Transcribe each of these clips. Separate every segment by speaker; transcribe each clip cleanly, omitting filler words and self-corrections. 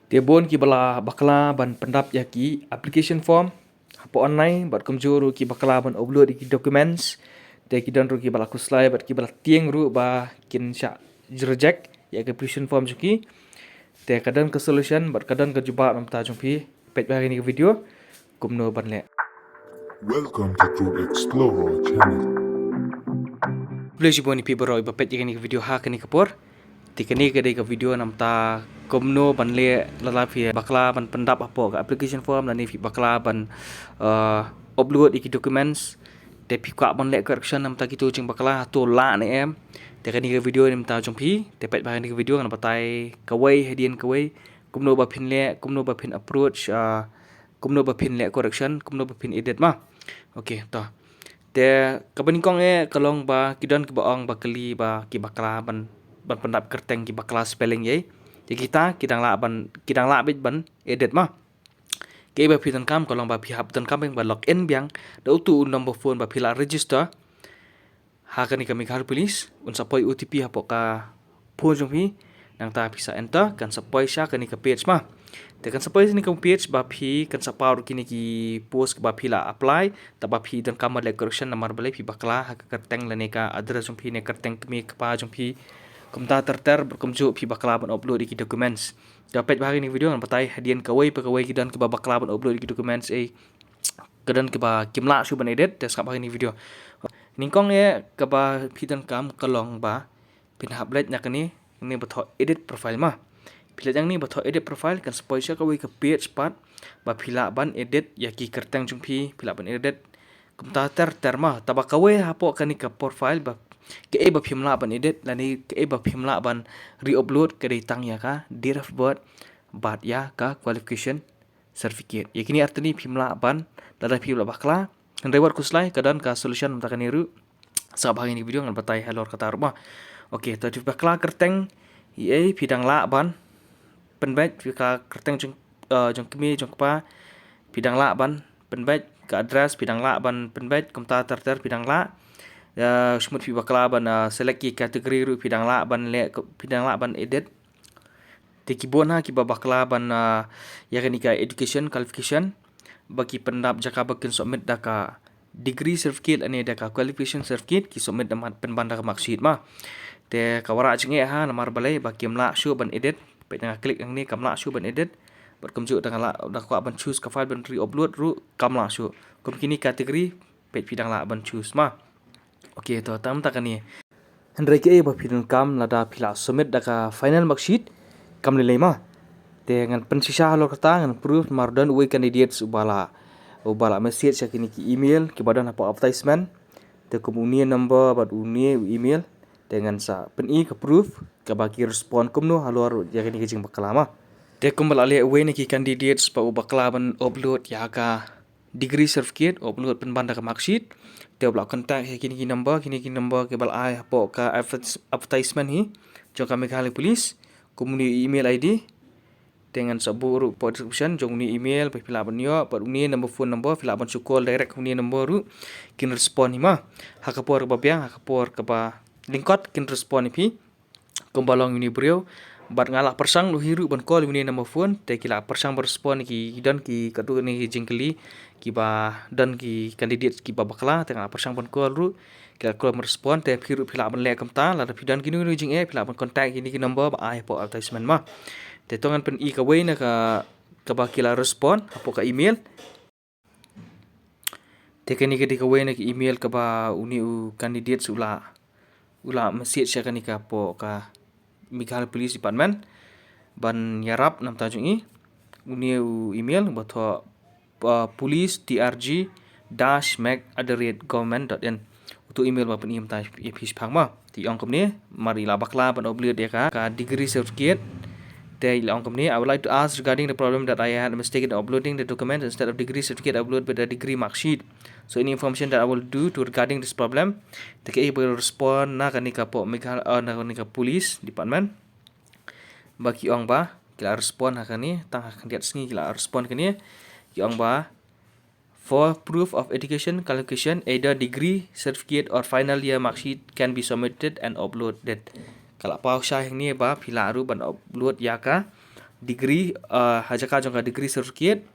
Speaker 1: Tebon ki bala bakla ban pendap ya ki application form hapo online bat kumjuru ki bakla ban upload ki documents te ki don ru ki bala kuslai bat ki bala tieng ru ba kin sha reject ya ke application form juki te kadang ke solution bat kadang ke jubab nam ta jumpi pet ba ni video kumno ban le.
Speaker 2: Welcome to True Explorer channel.
Speaker 1: Boleh jiboni pi baro iba pet ni video ha kani kapor tikani ke ke video nam ta komno ban le la fi bakla ban pendap apo ka application form la ni fi bakla ban upload iki documents te pi ka ban le correction nam ta kitu jing bakla to la ne em te kani ke video nam ta jong pi te pet ba ni ke video kan batai kawai hedien kawai komno ba pin le komno ba pin approach komno ba pin le correction komno ba pin edit ma okay to te kabani kong kalong ba kidon ki baong ba kali ba ki bakla ban pendap kerteng ki bakla spelling ye jadi kita kidang la bit ban edit ma ke ba pitan kam kolong ba pi hap tan kam ba login biang da utu number phone ba pila register ha kani kami khar police un sapoi OTP hapoka phone jong hi nang ta bisa enter kan sapoi sha kani ka page ma te kan sapoi ni ka page ba phi kan sapau kini ki post ba pila apply ta ba phi dan kam le correction namar bale phi bakla ha ka kerteng la ne ka address jong phi ne kerteng kami ka pa jong phi kumta terter berkumju pi bakla ban upload iki documents dapat bahagi ni video kan patai hadian kawai pakawai kidan ke bakla ban upload iki documents kedan ke ba kimla su ban edit tes kap bahagi ni video ningkong ke ba pidan kam kalong ba pin hablet nya kani ni batho edit profile ma pila jang ni batho edit profile kan spoil kawai ke page part ba pila ban edit ya ki kerteng jumpi pila ban edit kumta terter ma tabakawai hapo kani ke profile ba ke ba phimla ban edit lani ke ba phimla ban re-upload ke datang ya ka direct buat bat ya ka qualification certificate yakini artini phimla ban dada phimla bakla reward kuslai kadan ka solution mtakani ru sa bahagi ni video ngan batai hello kata rumah okey to di bakla kerteng ye pidang la ban penbet ka kerteng jong kemi jong pa pidang la ban penbet ka address pidang la ban penbet kumta terter pidang la smut fi bakla ban select ki kategori ru pidang la ban edit te kibon ha ki bakla ban ya kan ka education qualification bagi pendap jaka bakin submit daka degree certificate ane daka qualification certificate ki submit damat penbanda ka maksud ma te kawara jinge ha namar balai baki mla shu ban edit pe tengah klik yang ni kamla shu ban edit berkumju dengan la dakwa ban choose ka file ban re-upload ru kamla shu kum kini kategori pe pidang la ban choose ma okey to tam ta kani hendrai ke ba pidun kam lada pila submit daka final marksheet kam le ma te ngan pensisa lo kata ngan proof mardan we candidates ubala message yakini ki email ki badan apa advertisement te kemudian number bad unie email dengan sa peni ke proof ke bagi respon kumno halor yakini ki jing bakalama te kumbal ale we ni ki candidates pa ubakla ban upload ya ka degree certificate upload penbanda ka marksheet te blok kontak kini ki number ke bal ai po ka advertisement hi jo kami kali polis kemudian email ID dengan saburu po description jong ni email pe pila ban yo par uni number phone number pila ban call direct uni number ru kin respond hi ma hakapor ba biang hakapor ka ba linkot kin respond hi kumbalong uni brio bat ngala persang lu hiru ban call uni number phone te kila persang berespon ki dan ki kadu ni jingkeli ki ba dan ki candidate ki ba bakla te ngala persang ban call ru kila call merespon te hiru pila ban le kamta la dan kini ni jing pila ban contact ini ki number ba ai po advertisement ma te tongan pen i ka we na ka ba kila respon apo ka email te kani ka di ka we na ki email ka ba uni u candidate ula message ya kani ka po ka Mikal Police Department ban yarap nam tajung i uni email batho police trg-mac@government.in untuk email ba penim ta epis phangma ti ong komni mari la bakla ban obligate ya ka degree certificate te ong komni I would like to ask regarding the problem that I had mistaken uploading the document instead of degree certificate upload with a degree mark sheet. So any information that I will do to regarding this problem te ke able respond na kanika po Mikal na kanika police department bagi ong ba kila respond hakani tang hakan diat singi kila respond kani ki ong ba for proof of education qualification either degree certificate or final year mark sheet can be submitted and uploaded kala pau syah ni ba pila ru ban upload ya ka degree hajaka jong ka degree certificate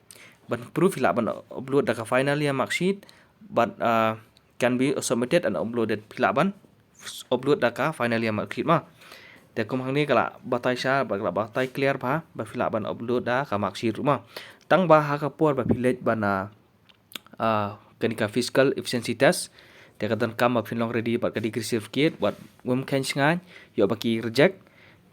Speaker 1: ban proof hila ban upload da ka final year mark sheet but can be submitted and uploaded hila ban upload da ka final year mark sheet ma te kum hang ni kala batai sha ba kala batai clear ba hila ban upload da ka mark sheet ma tang ba ha ka por ba village bana kenika fiscal efficiency test te kadan kam up long ready ba ka degree certificate buat ken ngai yo baki reject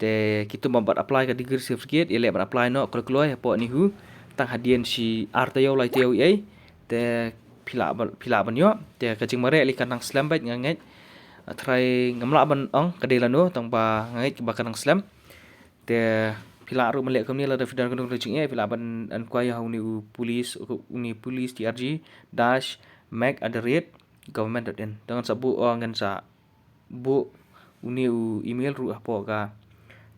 Speaker 1: te kitu membuat apply ka degree certificate ile ban apply no keluar po ni hu tang hadien si artayo lai teo ai te pila ban yo te ka jing mare li kanang slam bat ngai try ngamla ban ong kadela no tang ba ngai ba kanang slam te pila ru melek kami la da fidan kanung rejing pila ban an kwa ya uni police trg dash mac@government.in dengan sabu ngan sa bu uni email ru apo ka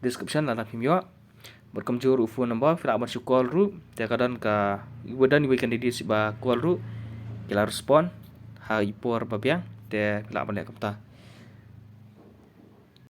Speaker 1: description la pimyo berkamjur phone number fila ban su call ru te kadan ka wadan we candidate ba call ru kila respond ha ipor babiang te fila ban le kapta